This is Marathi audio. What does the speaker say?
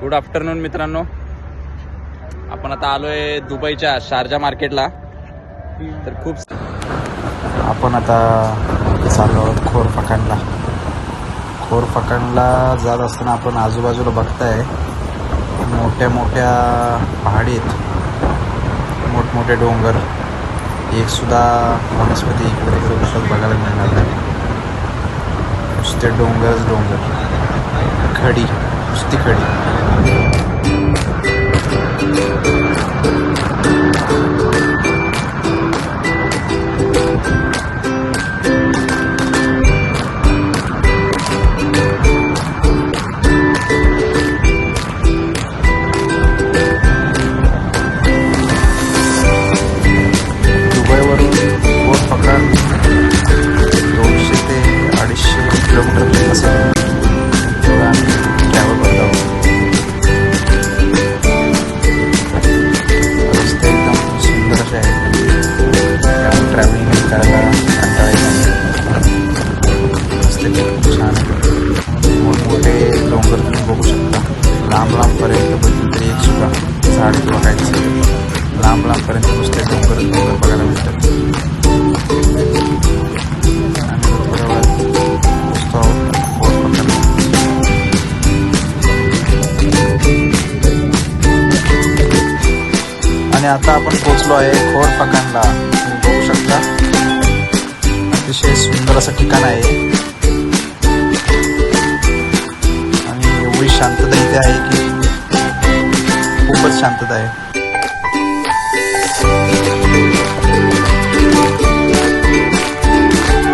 गुड आफ्टरनून मित्रांनो, आपण आता आलोय दुबईच्या शारजा मार्केटला. तर खूप आपण आता चाललो आहोत खोरफकांडला. खोरफकांडला जात असताना आपण आजूबाजूला बघताय मोठ्या मोठ्या पहाडी आहेत, मोठमोठे डोंगर. एक सुद्धा वनस्पती इकडे तिकडे कुठं बघायला मिळणार नाही. नुसते डोंगरच डोंगर, खडी, नुसती खडी. मोठमोठे डोंगर तुम्ही बघू शकता. लांब लांबपर्यंत बघितलं तरी एक सुद्धा झाड किंवा काहीच. लांब लांबपर्यंत नुसते डोंगर बघायला मिळतात. आम्ही थोड्या वेळात पोचतो आहोत खोरफकांडला. आणि आता आपण पोचलो आहे खोरफकांडला. तुम्ही बघू शकता अतिशय सुंदर असं ठिकाण आहे आणि एवढी शांतता इथे आहे की खूपच शांतता आहे.